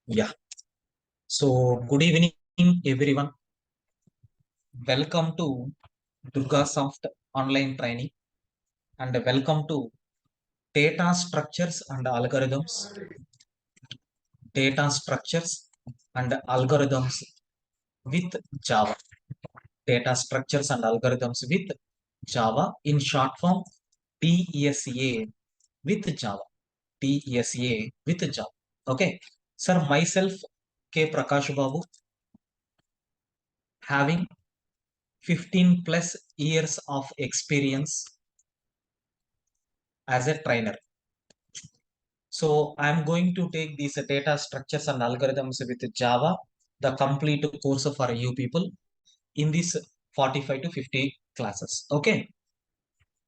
Yeah. So, good evening, everyone. Welcome to DurgaSoft online training and welcome to data structures and algorithms. Data structures and algorithms with Java. Data structures and algorithms with Java in short form DSA with Java. DSA with Java. Okay. Sir, myself, K. Prakash Babu, having 15 plus years of experience as a trainer. So I'm going to take these data structures and algorithms with Java, the complete course for you people in this 45 to 50 classes. Okay.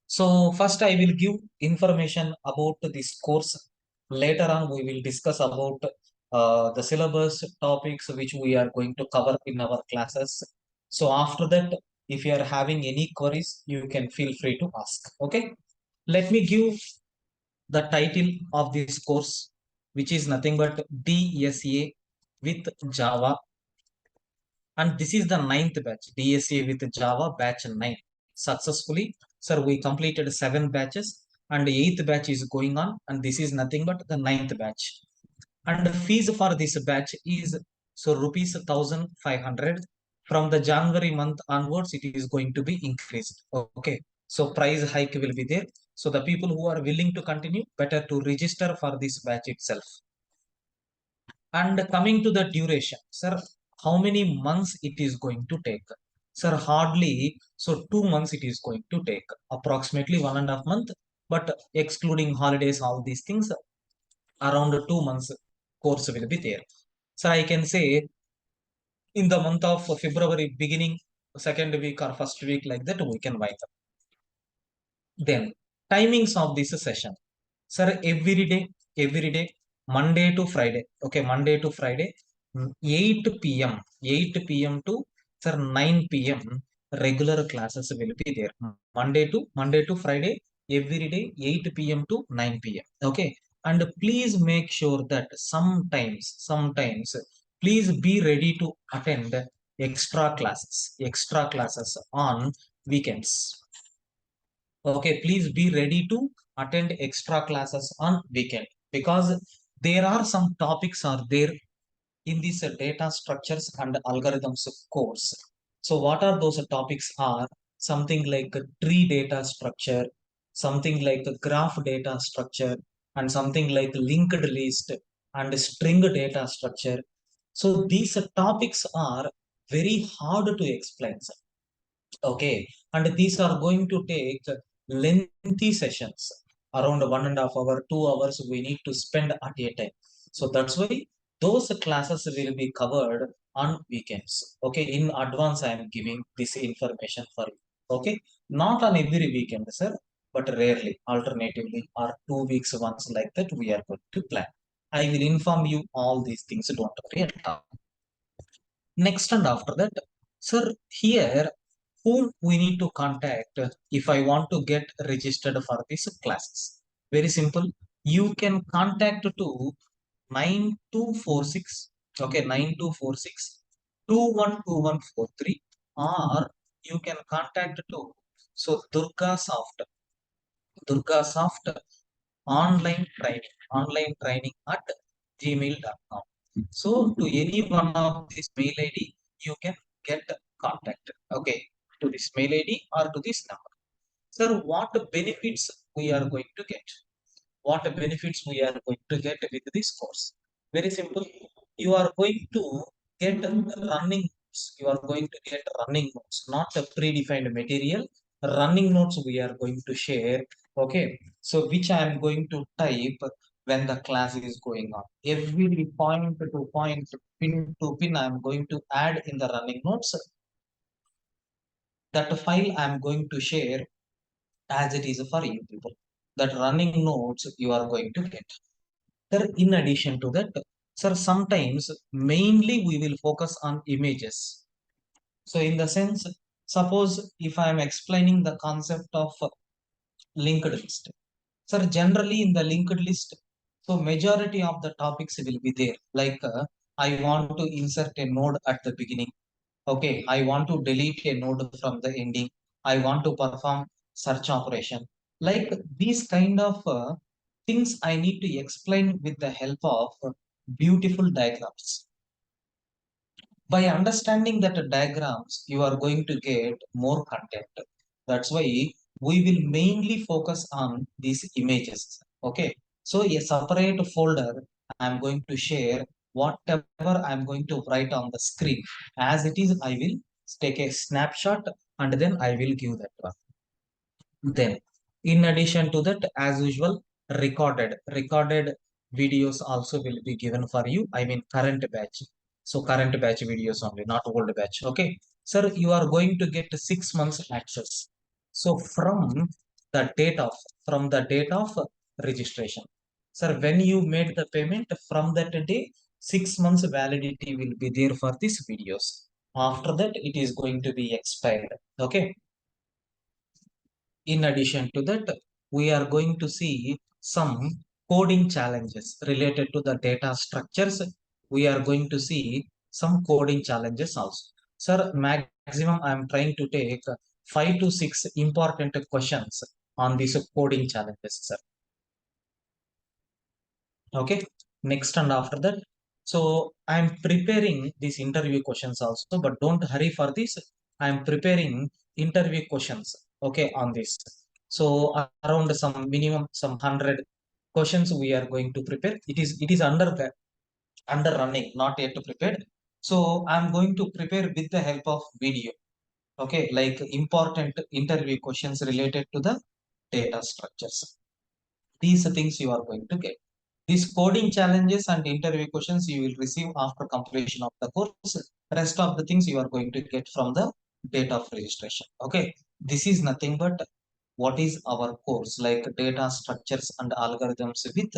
So first I will give information about this course. Later on we will discuss about the syllabus topics which we are going to cover in our classes. So after that, if you are having any queries, you can feel free to ask. Okay. Let me give the title of this course, which is nothing but DSA with Java. And this is the ninth batch, DSA with Java batch 9. Successfully, sir, we completed 7 batches and the 8th batch is going on. And this is nothing but the ninth batch. And the fees for this batch is so rupees 1,500. From the January month onwards, it is going to be increased. Okay. So price hike will be there. So the people who are willing to continue, better to register for this batch itself. And coming to the duration, sir, how many months it is going to take? Sir, hardly, so 2 months it is going to take, approximately 1.5 months, but excluding holidays, all these things, around 2 months course will be there. So I can say in the month of February, beginning, second week or first week, like that, we can wind up. Then, timings of this session. Sir, every day, Monday to Friday. Okay, Monday to Friday, 8 p.m. 8 p.m. to sir 9 p.m. regular classes will be there. Monday to Friday, every day, 8 p.m. to 9 p.m. Okay. And please make sure that sometimes, please be ready to attend extra classes on weekends. Okay, please be ready to attend extra classes on weekend because there are some topics are there in this data structures and algorithms course. So what are those topics are something like a tree data structure, something like a graph data structure, and something like linked list and string data structure. So these topics are very hard to explain. Okay, and these are going to take lengthy sessions, around 1.5 hours, 2 hours we need to spend at a time. So that's why those classes will be covered on weekends. Okay, in advance I am giving this information for you. Okay, not on every weekend, sir, but rarely, alternatively, or 2 weeks once like that we are going to plan. I will inform you all these things, don't worry at all. Next and after that, sir, here whom we need to contact if I want to get registered for these classes. Very simple. You can contact to 9246, okay, 9246 212143, or you can contact to so Durgasoft online training at gmail.com. So to any one of this mail ID, you can get contact. Okay, to this mail ID or to this number. Sir, what benefits we are going to get? What benefits we are going to get with this course? Very simple. You are going to get running notes. You are going to get running notes, not a predefined material. Running notes we are going to share. Okay, so which I am going to type when the class is going on. Every point to point, pin to pin, I am going to add in the running notes. That file I am going to share as it is for you people. That running notes you are going to get. Sir, in addition to that, sir, sometimes mainly we will focus on images. So in the sense, suppose if I am explaining the concept of linked list. Sir, generally in the linked list, So majority of the topics will be there. Like I want to insert a node at the beginning. Okay, I want to delete a node from the ending. I want to perform search operation. Like these kind of things I need to explain with the help of beautiful diagrams. By understanding that diagrams, you are going to get more content. That's why we will mainly focus on these images. Okay, so a separate folder I'm going to share whatever I'm going to write on the screen as it is. I will take a snapshot and then I will give that one. Then, in addition to that, as usual, recorded videos also will be given for you. I mean, current batch. So current batch videos only, not old batch. Okay, sir, you are going to get 6 months access. So from the date of registration, sir, when you made the payment from that day, 6 months validity will be there for these videos. After that, it is going to be expired. Okay. In addition to that, we are going to see some coding challenges related to the data structures. We are going to see some coding challenges also. Sir, maximum I am trying to take 5 to 6 important questions on these coding challenges, sir. Okay, next and after that. So I'm preparing these interview questions also, but don't hurry for this. I'm preparing interview questions, okay, on this. So around some minimum, some 100 questions we are going to prepare. It is under running, not yet prepared. So I'm going to prepare with the help of video, okay, like important interview questions related to the data structures. These things you are going to get. These coding challenges and interview questions you will receive after completion of the course. Rest of the things you are going to get from the date of registration. Okay. This is nothing but what is our course, like data structures and algorithms with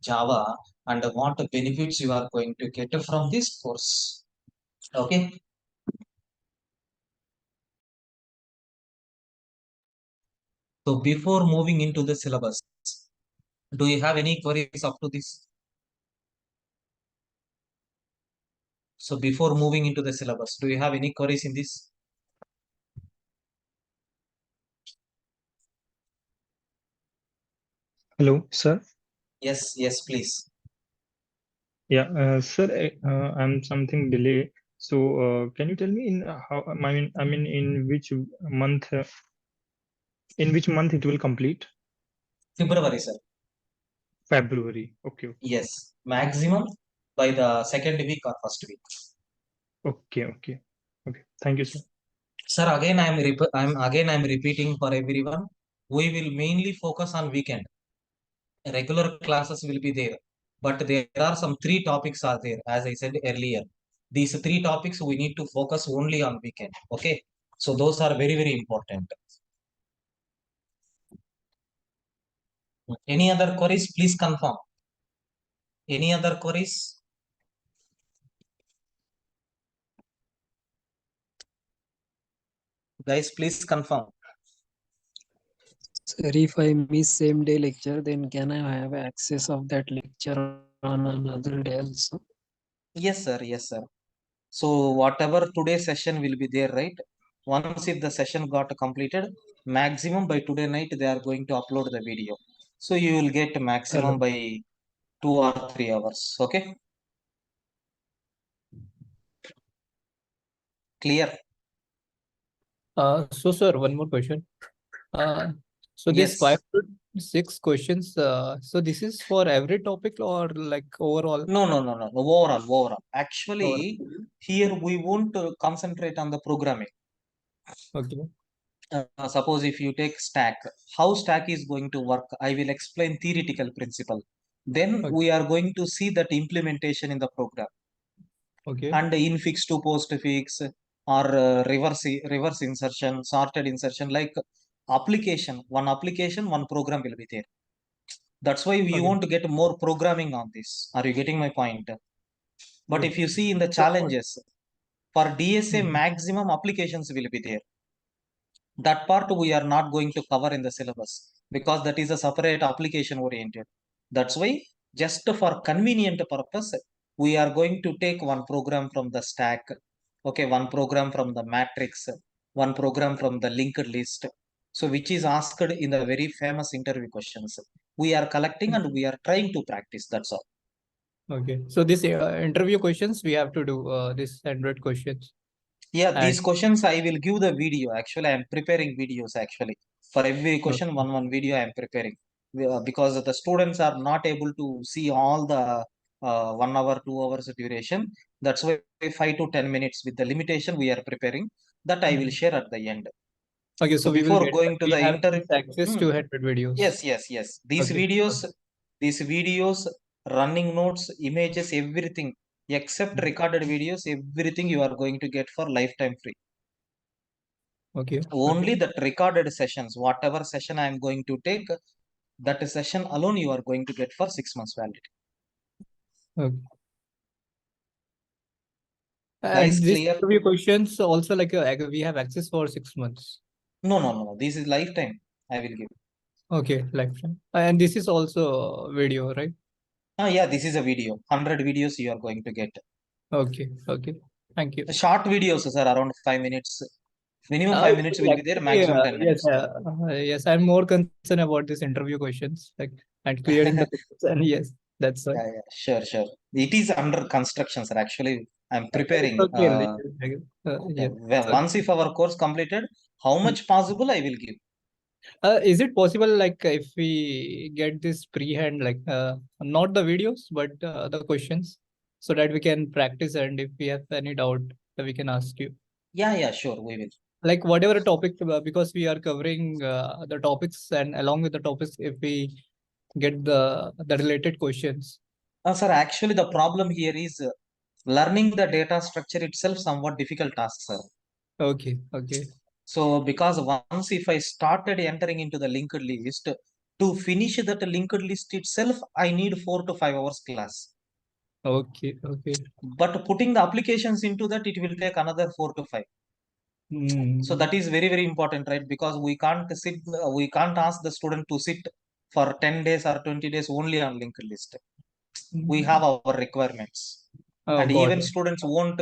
Java, and what benefits you are going to get from this course. Okay. So before moving into the syllabus, do you have any queries up to this? So before moving into the syllabus, do you have any queries in this? Hello, sir. Yes, yes, please. Yeah, sir, I'm something delay. So, can you tell me in how, I mean, month, in which month it will complete? February, sir. February. Okay, okay, Yes, maximum by the second week or first week. okay, okay, okay. Thank you, sir. Sir, I'm repeating for everyone. We will mainly focus on weekend. Regular classes will be there, but there are some three topics are there, as I said earlier. These three topics we need to focus only on weekend. Okay, so those are very very important. Any other queries? Please confirm. Any other queries? Guys, please confirm. Sir, if I miss same day lecture, then can I have access of that lecture on another day also? Yes, sir. Yes, sir. So whatever today's session will be there, right? Once if the session got completed, maximum by today night they are going to upload the video. So you will get maximum Hello. by 2 or 3 hours. Okay, clear? So sir, one more question. Uh, so this Yes. 5 to 6 questions, so this is for every topic or like overall? No, no, no, no. Overall. Or Actually, here we won't concentrate on the programming. okay, Suppose if you take stack, how stack is going to work, I will explain theoretical principle. Then okay, we are going to see that implementation in the program. okay, And infix to postfix or reverse insertion, sorted insertion, like one application, one program will be there. That's why we okay. want to get more programming on this. Are you getting my point? But Yes. if you see in the So, challenges, for DSA, mhm, maximum applications will be there. That part we are not going to cover in the syllabus because that is a separate application oriented. That's why Just for convenient purpose, we are going to take one program from the stack, okay, one program from the matrix, one program from the linked list. So which is asked in the very famous interview questions. We are collecting and we are trying to practice. That's all. Okay. So this interview questions we have to do this 100 questions. Yeah, these And questions I will give the video. Actually, I am preparing videos actually. For every question, one video I am preparing. Because the students are not able to see all the 1 hour, 2 hours duration. That's why 5 to 10 minutes with the limitation we are preparing. That I will share at the end. okay, So so we will before get going to we the have interview, access to 100 videos. yes. These Okay. videos, running notes, images, everything except recorded videos, everything you are going to get for lifetime free. Okay. Only that recorded sessions, whatever session I am going to take, that session alone you are going to get for 6 months validity. Okay. Guys, And this clear? interview questions also like we have access for 6 months. No. This is lifetime. I will give. Okay, lifetime. And this is also video, right? Yeah, this is a video. 100 videos you are going to get. Okay. Thank you. Short videos, sir, around 5 minutes. Minimum Uh, 5 minutes will be there, maximum 10 yes, minutes. yes. I'm more concerned about this interview questions, like and clearing the questions. And yes, that's why. Yeah, sure. It is under construction, sir. Actually, I'm It's preparing. okay. Yeah, Yes. It's okay. once if our course completed, how much possible I will give. Is it possible, like, if we get this pre-hand, like, not the videos, but the questions, so that we can practice, and if we have any doubt, we can ask you. Yeah, sure, we will. Like whatever topic, because we are covering the topics, and along with the topics, if we get the related questions. Sir, actually, the problem here is learning the data structure itself somewhat difficult task, sir. Okay. So, because once if I started entering into the linked list, to finish that linked list itself, I need 4 to 5 hours class. Okay. But putting the applications into that, it will take another 4 to 5. So that is very, very important, right? Because we can't ask the student to sit for 10 days or 20 days only on linked list. We have our requirements. Oh, And got even it. students won't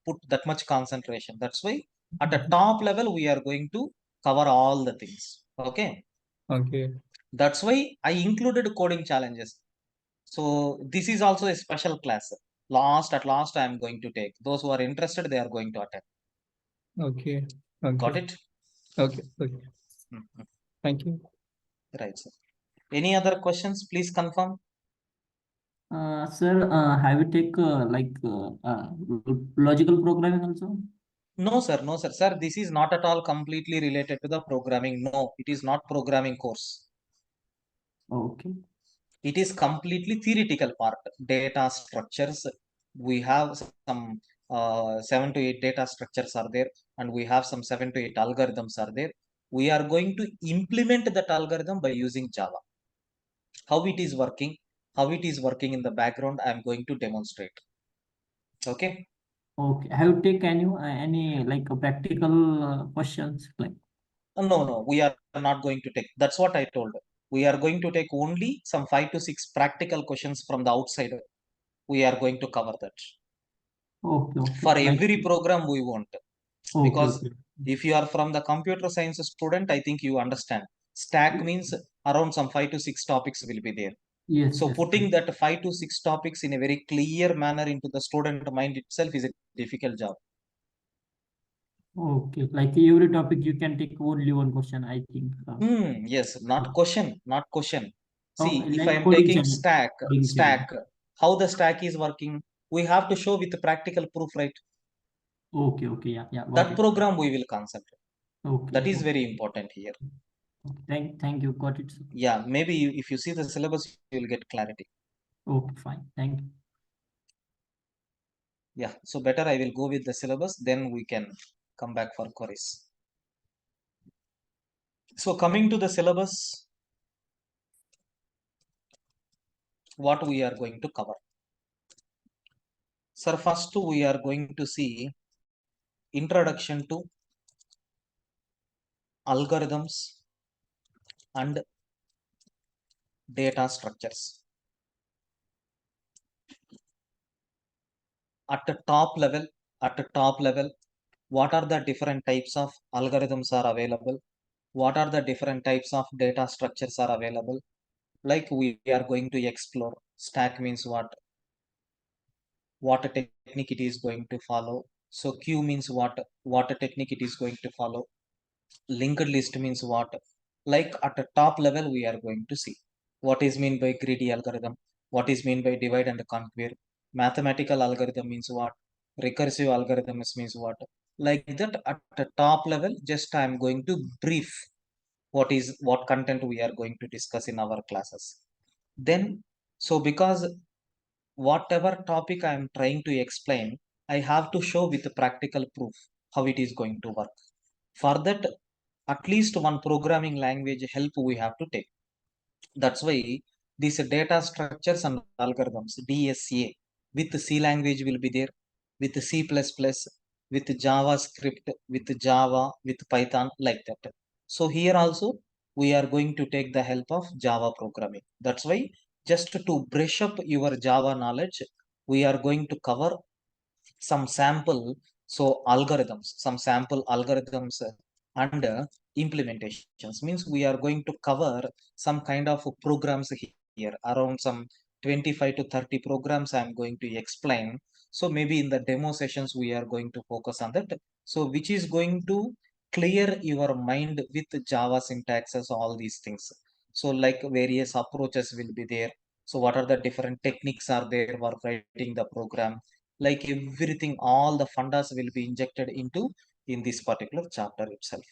put that much concentration. That's why at the top level, we are going to cover all the things. Okay. Okay. That's why I included coding challenges. So this is also a special class. At last, I am going to take. Those who are interested, they are going to attend. Okay. Got it? Okay. Mhm. Thank you. Right, sir. Any other questions? Please confirm. Sir, have you take logical programming also? No, sir. Sir, this is not at all completely related to the programming. No, it is not programming course. Okay. It is completely theoretical part. Data structures. We have some 7 to 8 data structures are there, and we have some 7 to 8 algorithms are there. We are going to implement that algorithm by using Java. How it is working in the background, I am going to demonstrate. Okay. Okay. Have you take any like practical questions like? No, we are not going to take. That's what I told. We are going to take only some 5 to 6 practical questions from the outside. We are going to cover that. Okay. For Like every program we want. Because okay. if you are from the computer science student, I think you understand. Stack means around some 5 to 6 topics will be there. Yes. So putting that 5 to 6 topics in a very clear manner into the student mind itself is a difficult job. Okay. Like every topic you can take only one question, I think. Yes, not question. See, Okay. if I Like am coding taking challenge. Coding challenge. stack, how the stack is working, we have to show with practical proof, right? Okay. Yeah. Got That it. program we will concentrate. That Okay. is very important here. Thank you. Got it, sir. Yeah, maybe if you see the syllabus, you will get clarity. Okay, fine. Thank you. Yeah, so better I will go with the syllabus, then we can come back for queries. So coming to the syllabus, what we are going to cover. Sir, first we are going to see introduction to algorithms and data structures. at the top level, what are the different types of algorithms are available? What are the different types of data structures are available? Like we are going to explore stack means what a technique it is going to follow. So queue means what a technique it is going to follow. Linked list means what? Like at the top level, we are going to see what is mean by greedy algorithm, what is mean by divide and conquer. Mathematical algorithm means what? Recursive algorithms means what? Like that at the top level, just I am going to brief what content we are going to discuss in our classes. Then, so because whatever topic I am trying to explain, I have to show with practical proof how it is going to work. For that, at least one programming language help we have to take. That's why these data structures and algorithms, DSA, with C language will be there, with C++, with JavaScript, with Java, with Python, like that. So here also, we are going to take the help of Java programming. That's why just to brush up your Java knowledge, we are going to cover some sample algorithms and implementations. Means we are going to cover some kind of programs here, around some 25 to 30 programs I am going to explain. So maybe in the demo sessions we are going to focus on that, so which is going to clear your mind with Java syntaxes, all these things. So like various approaches will be there. So what are the different techniques are there for writing the program? Like everything, all the fundas will be injected into in this particular chapter itself.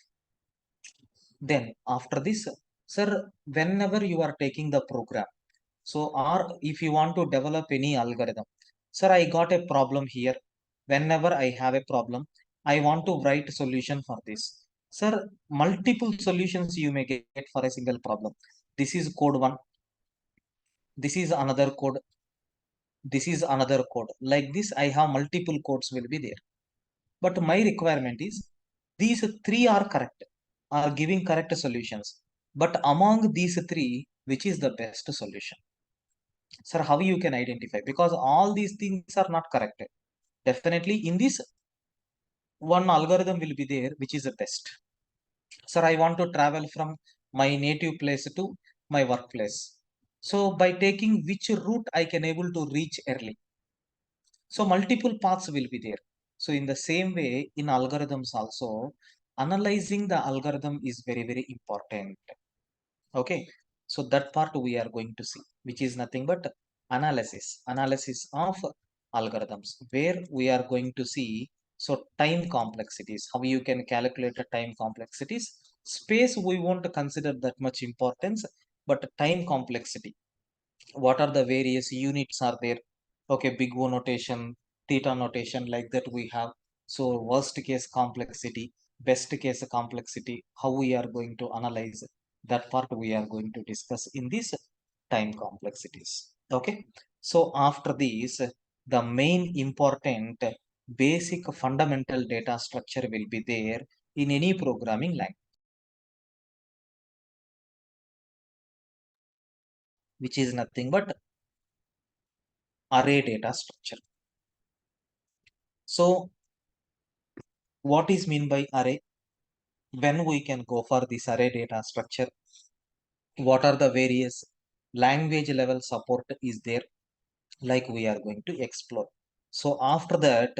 Then after this, sir, whenever you are taking the program, so or if you want to develop any algorithm, sir, I got a problem here. Whenever I have a problem, I want to write a solution for this. Sir, multiple solutions you may get for a single problem. This is code one, this is another code, this is another code. Like this, I have multiple codes will be there. But my requirement is these three are correct, are giving correct solutions. But among these three, which is the best solution? Sir, how you can identify? Because all these things are not correct. Definitely in this, one algorithm will be there, which is the best. Sir, I want to travel from my native place to my workplace. So by taking which route I can able to reach early. So multiple paths will be there. So in the same way, in algorithms also, analyzing the algorithm is very, very important. Okay. So that part we are going to see, which is nothing but analysis of algorithms, where we are going to see, so time complexities, how you can calculate the time complexities. Space, we won't consider that much importance, but time complexity, what are the various units are there? Okay, big O notation, theta notation, like that we have. So worst case complexity, best case complexity, how we are going to analyze that part we are going to discuss in this time complexities. Okay, so after this, the main important basic fundamental data structure will be there in any programming language, which is nothing but array data structure. So what is mean by array? When we can go for this array data structure? What are the various language level support is there? Like we are going to explore. So after that,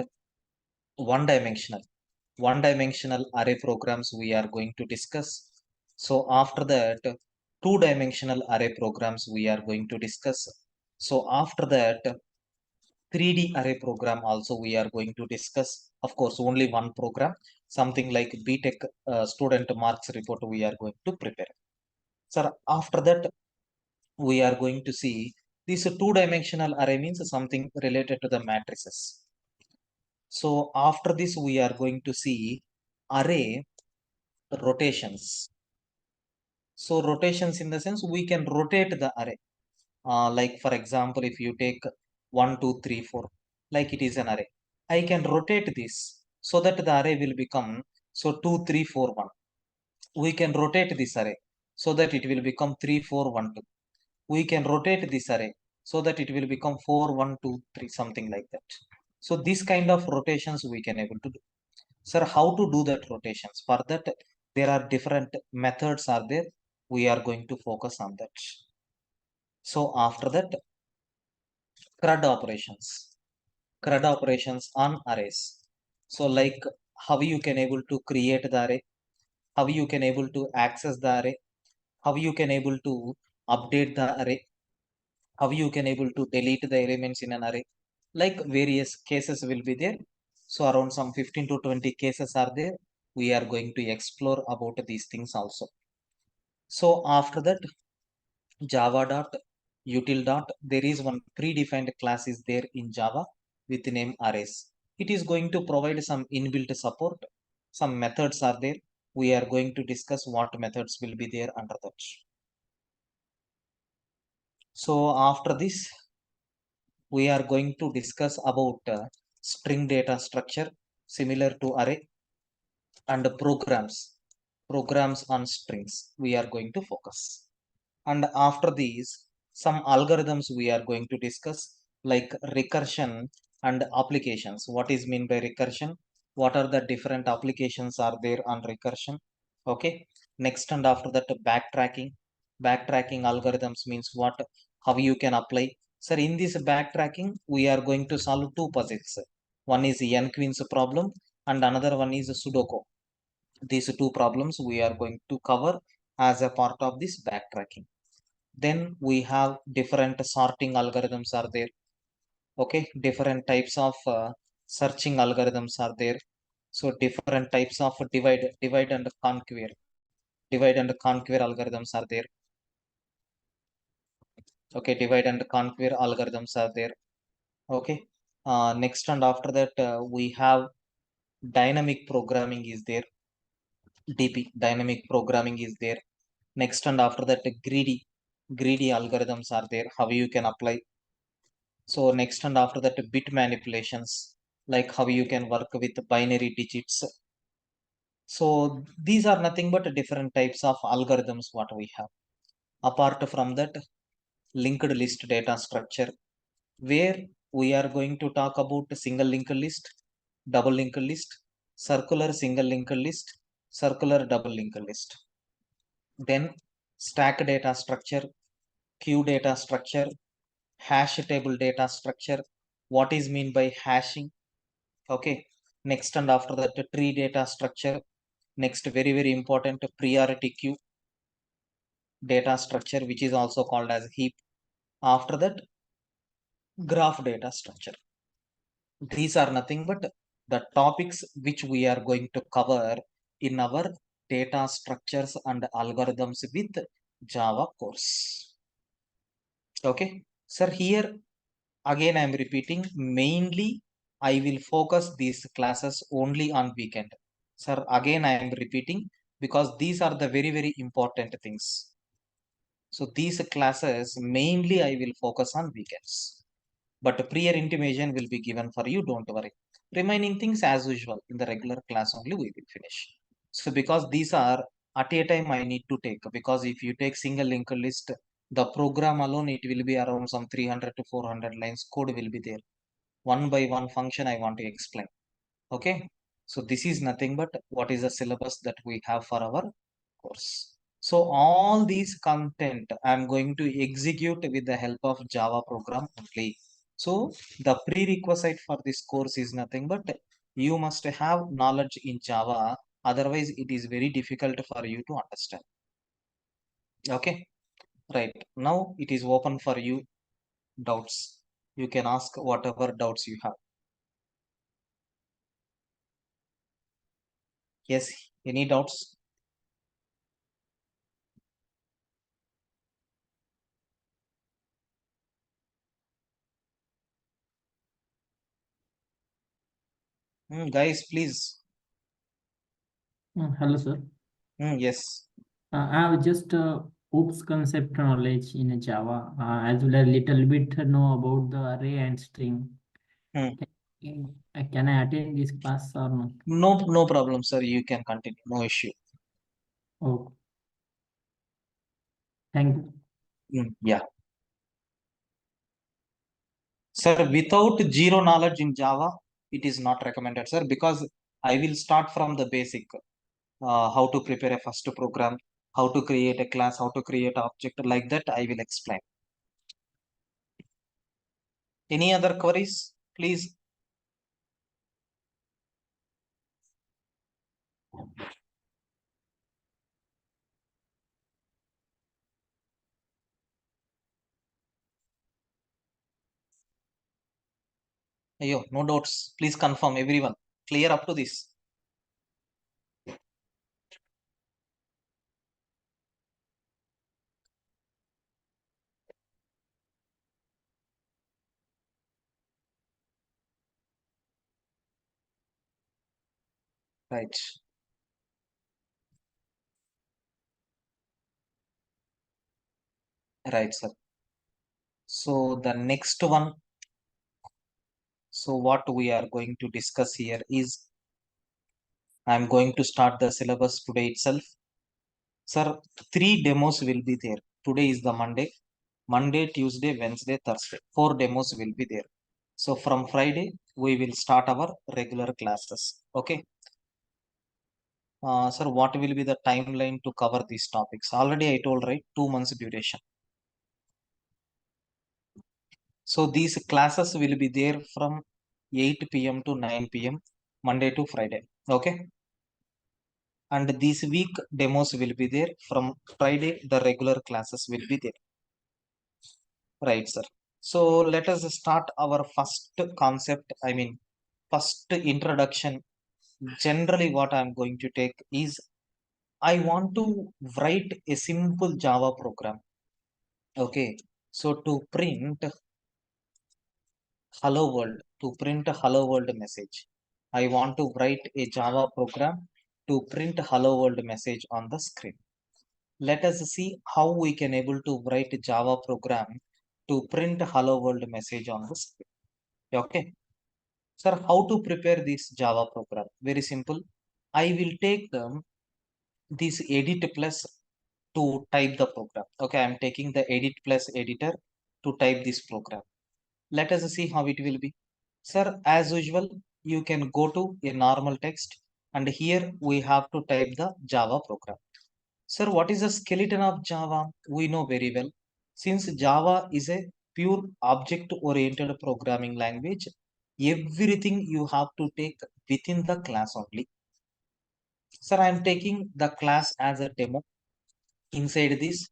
one dimensional array programs we are going to discuss. So after that, two-dimensional array programs we are going to discuss. So after that, 3D array program also we are going to discuss. Of course, only one program, something like BTech student marks report we are going to prepare. Sir, after that, we are going to see this two-dimensional array means something related to the matrices. So after this, we are going to see array rotations. So rotations in the sense we can rotate the array. Like for example, if you take 1, 2, 3, 4, like it is an array, I can rotate this so that the array will become, so 2, 3, 4, 1. We can rotate this array so that it will become 3, 4, 1, 2. We can rotate this array so that it will become 4, 1, 2, 3, something like that. So this kind of rotations we can able to do. Sir, how to do that rotations? For that, there are different methods are there. We are going to focus on that. So after that, CRUD operations. CRUD operations on arrays. So like how you can able to create the array, how you can able to access the array, how you can able to update the array, how you can able to delete the elements in an array, like various cases will be there. So around some 15 to 20 cases are there. We are going to explore about these things also. So after that, java dot util dot, there is one predefined class is there in java with the name arrays. It is going to provide some inbuilt support. Some methods are there. We are going to discuss what methods will be there under that. So after this, we are going to discuss about string data structure similar to array and programs on strings we are going to focus. And after these, some algorithms we are going to discuss, like recursion and applications. What is mean by recursion? What are the different applications are there on recursion? Okay. Next, and after that, backtracking algorithms means what? How you can apply? Sir, in this backtracking, we are going to solve two puzzles. One is n queens problem and another one is sudoku. These two problems we are going to cover as a part of this backtracking. Then we have different sorting algorithms are there. Okay, different types of searching algorithms are there. So different types of divide and conquer algorithms are there. Okay, divide and conquer algorithms are there. Okay. Next, and after that, we have dynamic programming is there. DP, dynamic programming is there. Next, and after that, greedy algorithms are there. How you can apply? So next, and after that, bit manipulations, like how you can work with binary digits. So these are nothing but different types of algorithms what we have. Apart from that, linked list data structure, where we are going to talk about single linked list, double linked list, circular single linked list, circular double linked list. Then stack data structure, queue data structure, hash table data structure. What is mean by hashing? Okay. Next, and after that, tree data structure. Next, very important, priority queue data structure, which is also called as heap. After that, graph data structure. These are nothing but the topics which we are going to cover in our data structures and algorithms with Java course. Okay. Sir, here again I am repeating, mainly I will focus these classes only on weekend. Sir, again I am repeating, because these are the very important things. So these classes mainly I will focus on weekends. But prior intimation will be given for you, don't worry. Remaining things as usual, in the regular class only we will finish. So because these are at a time I need to take, because if you take single linked list, the program alone, it will be around some 300 to 400 lines code will be there. One by one function I want to explain. Okay. So this is nothing but what is the syllabus that we have for our course. So all these content I'm going to execute with the help of Java program only. So the prerequisite for this course is nothing but you must have knowledge in Java. Otherwise, it is very difficult for you to understand. Okay. Right. Now it is open for you doubts. You can ask whatever doubts you have. Yes. Any doubts? Guys, please. Hello, sir. Yes. I have just OOPS concept knowledge in Java, as well as little bit know about the array and string. Can I attend this class or not? No problem, sir. You can continue. No issue. Oh, thank you. Yeah. Sir, without zero knowledge in Java, it is not recommended, sir, because I will start from the basic. How to prepare a first program, how to create a class, how to create object, like that I will explain. Any other queries, please? Ayo, no doubts. Please confirm everyone. Clear up to this. Right. Right, sir. So the next one. So what we are going to discuss here is I'm going to start the syllabus today itself. Sir, 3 demos will be there. Today is the Monday. Monday, Tuesday, Wednesday, Thursday. 4 demos will be there. So from Friday, we will start our regular classes. Okay. Sir, what will be the timeline to cover these topics? Already I told, right? 2 months duration. So these classes will be there from 8 p.m. to 9 p.m. Monday to Friday. Okay. And this week demos will be there from Friday. The regular classes will be there. Right, sir. So let us start our first concept. I mean, first introduction. Generally, what I'm going to take is I want to write a simple Java program. Okay. So to print hello world, to print a hello world message, I want to write a Java program to print hello world message on the screen. Let us see how we can able to write a Java program to print hello world message on the screen. Okay. Sir, how to prepare this Java program? Very simple. I will take this edit plus to type the program. Okay, I'm taking the edit plus editor to type this program. Let us see how it will be. Sir, as usual, you can go to a normal text and here we have to type the Java program. Sir, what is the skeleton of Java? We know very well. Since Java is a pure object-oriented programming language, everything you have to take within the class only. Sir, I am taking the class as a demo. Inside this,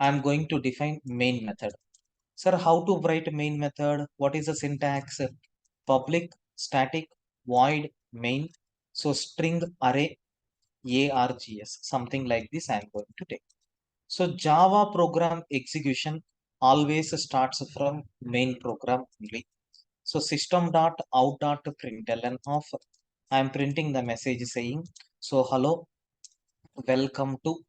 I am going to define main method. Sir, how to write main method? What is the syntax? Public, static, void, main. So string array, args, something like this I am going to take. So Java program execution always starts from main program only. So system.out.println of I am printing the message saying, so welcome to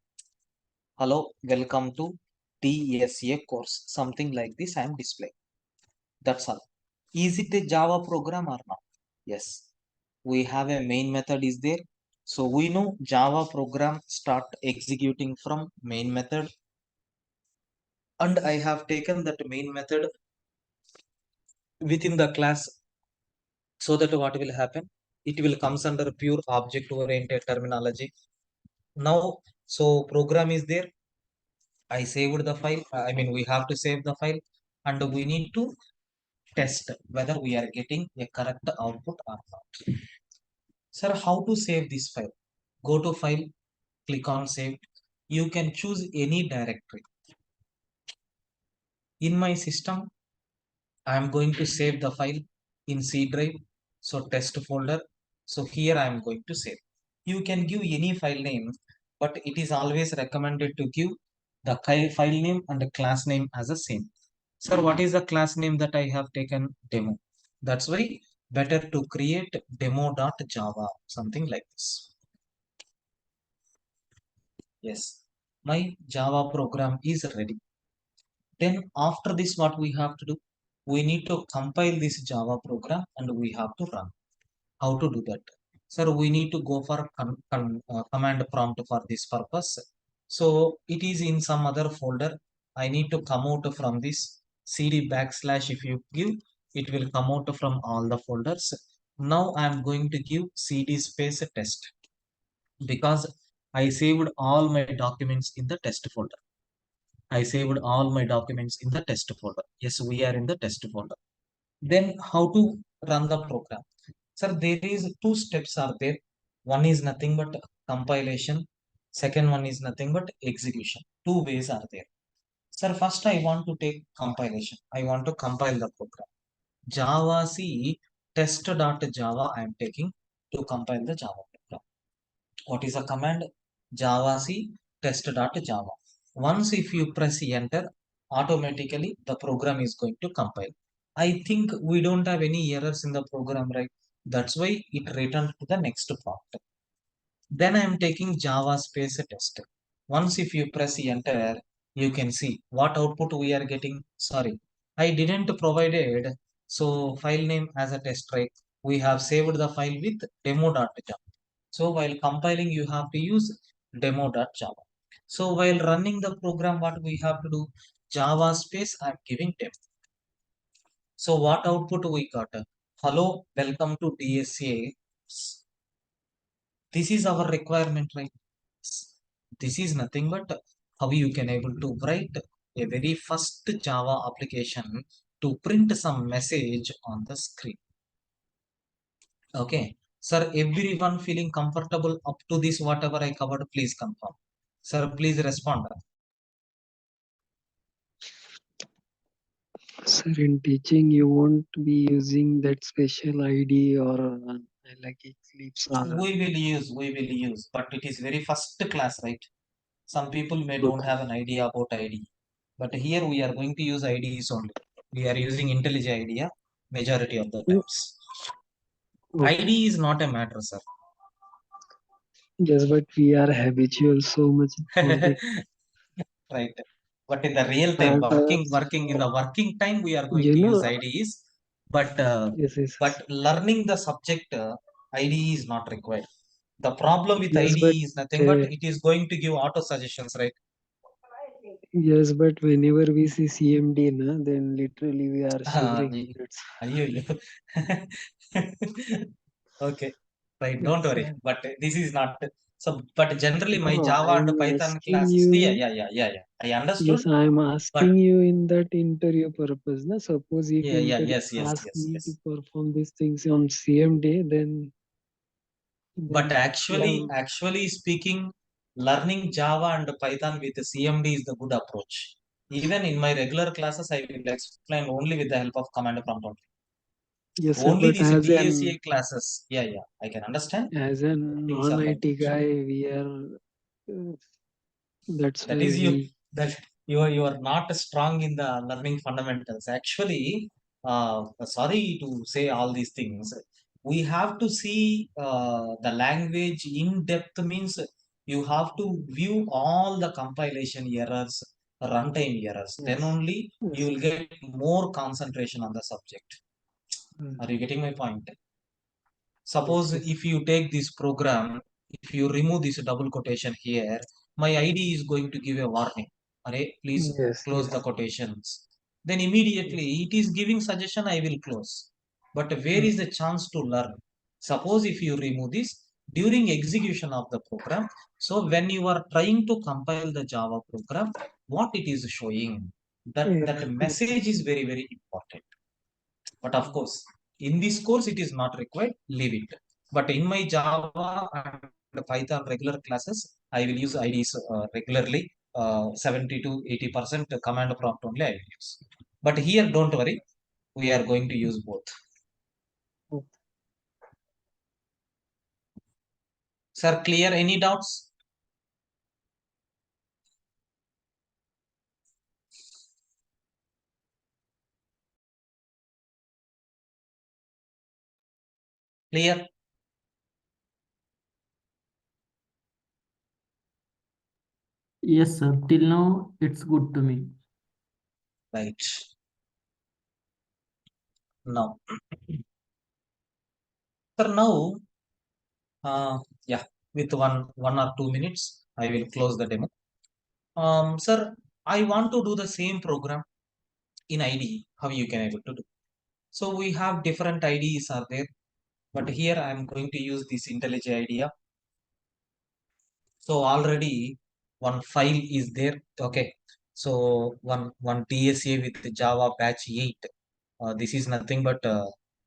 DSA course. Something like this I am displaying. That's all. Is it a Java program or not? Yes. We have a main method is there. So we know Java program start executing from main method. And I have taken that main method within the class so that what will happen? It will comes under pure object oriented terminology. Now, so program is there. I saved the file. I mean, we have to save the file and we need to test whether we are getting a correct output or not. Sir, how to save this file? Go to file, click on save. You can choose any directory. In my system, I am going to save the file in C drive. So test folder. So here I am going to save. You can give any file name, but it is always recommended to give the file name and the class name as the same. Sir, what is the class name that I have taken? Demo. That's why better to create demo.java, something like this. Yes, my Java program is ready. Then after this, what we have to do? We need to compile this Java program and we have to run. How to do that? Sir, we need to go for command prompt for this purpose. So it is in some other folder. I need to come out from this cd backslash. If you give, it will come out from all the folders. Now I am going to give cd space test because I saved all my documents in the test folder. I saved all my documents in the test folder. Yes, we are in the test folder. Then how to run the program? Sir, there is two steps are there. One is nothing but compilation. Second one is nothing but execution. Two ways are there. Sir, first I want to take compilation. I want to compile the program. Java C test.java I am taking to compile the Java program. What is a command? Java C test.java. Once if you press enter, automatically the program is going to compile. I think we don't have any errors in the program, right? That's why it returned to the next prompt. Then I am taking Java space test. Once if you press enter, you can see what output we are getting. Sorry, I didn't provided so file name as a test, right? We have saved the file with demo.java. So while compiling, you have to use demo.java. So while running the program, what we have to do? Java space, I'm giving demo. So what output we got? Hello, welcome to DSA. This is our requirement, right? This is nothing but how you can able to write a very first Java application to print some message on the screen. Okay. Sir, everyone feeling comfortable up to this, whatever I covered, please confirm. Sir, please respond. Sir, in teaching, you won't be using that special ID or like Eclipse or We will use, but it is very first class, right? Some people may don't have an idea about ID, but here we are going to use IDs only. We are using IntelliJ IDEA majority of the times. okay. ID is not a matter, sir. Yes, but we are habitual so much for that. Right. But in the real time, And working in the working time, we are going you to use know, IDs. But yes. learning the subject, ID is not required. The problem with Yes, but ID is nothing but it is going to give auto suggestions, right? yes, but whenever we see CMD, na, then literally we are shivering. Okay, right. Don't worry. That's But this is not so. But generally, my no, Java I and am Python asking classes. Yeah, you. yeah, yeah, yeah, yeah. I understood. Yes, I am But asking you in that interview purpose. Na? Suppose if yeah, yeah, interview yes, yes, ask yes, me to yes. perform these things on CMD, But then yeah, actually speaking, learning Java and Python with CMD is the good approach. Even in my regular classes, I will explain only with the help of command prompt only. yes, sir. Only But these DSA classes. Yeah, yeah, I can understand. as an Things are like non-IT that. guy, we are. Uh, that's That why is you. we. That you are not strong in the learning fundamentals. Actually, sorry to say all these things. We have to see the language in depth means you have to view all the compilation errors, runtime errors. Then Yes. only you Yes. will get more concentration on the subject. Mm, Are you getting my point? yes. Suppose Yes. if you take this program, if you remove this double quotation here, my ID is going to give a warning. Array, please Yes. close the Yes. quotations. Then Yes. immediately it is giving suggestion, I will close. But where Mm, is the chance to learn? Suppose if you remove this during execution of the program, so when you are trying to compile the Java program, what it is showing, that yes. message is very, very important. But of Mm, course, in this course, it is not required, leave it. But in my Java and Python regular classes, I will use IDs regularly, 70 to 80% command prompt only I will use. But here, don't worry, we are going to use both. mm. Sir, clear? Any doubts? Clear? Yes, sir. Till now, it's good to me. Right. Now, sir, now, yeah, with one or 2 minutes, I will close the demo. Sir, I want to do the same program in IDE. How you can able to do? So we have different IDEs are there, but here I am going to use this IntelliJ idea. So already one file is there. Okay. So one DSA with Java batch 8. This is nothing but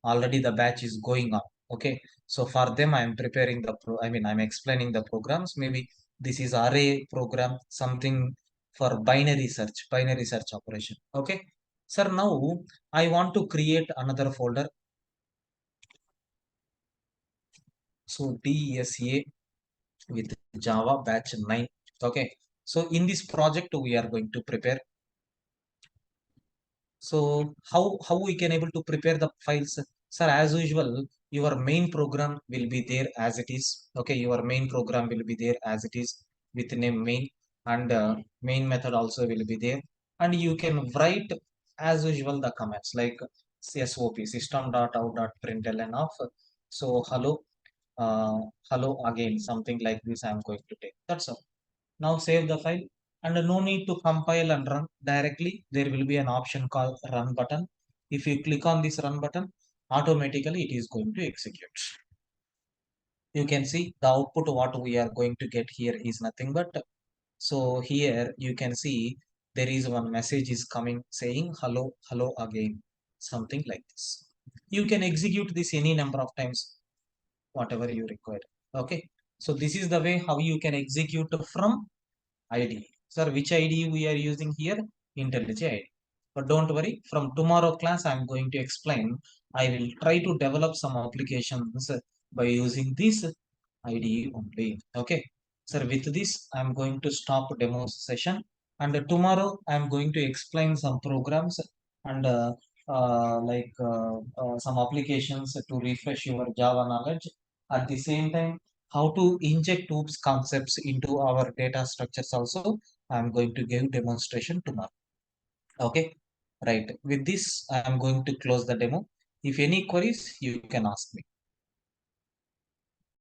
already the batch is going on. Okay. So for them, I am preparing the I'm explaining the programs. Maybe this is array program, something for binary search operation. Okay. Sir, now I want to create another folder. So DSA with Java batch 9. Okay. So in this project, we are going to prepare. So how we can able to prepare the files? Sir, as usual, your main program will be there as it is. Okay, your main program will be there as it is with name main, and main method also will be there. And you can write as usual the comments like SOP system.out.println of so hello again, something like this I am going to take. That's all. Now save the file, and no need to compile and run directly. There will be an option called run button. If you click on this run button, automatically it is going to execute. You can see the output what we are going to get here is nothing but, so here you can see there is one message is coming saying hello again, something like this. You can execute this any number of times, whatever you require. Okay, so this is the way how you can execute from ID. Sir, which ID we are using here? IntelliJ ID. But don't worry, from tomorrow class, I'm going to explain. I will try to develop some applications by using this ID only. Okay. Sir, with this, I'm going to stop demo session. And tomorrow, I'm going to explain some programs and some applications to refresh your Java knowledge. At the same time, how to inject OOPS concepts into our data structures also. I'm going to give demonstration tomorrow. Okay, right. With this, I am going to close the demo. If any queries, you can ask me.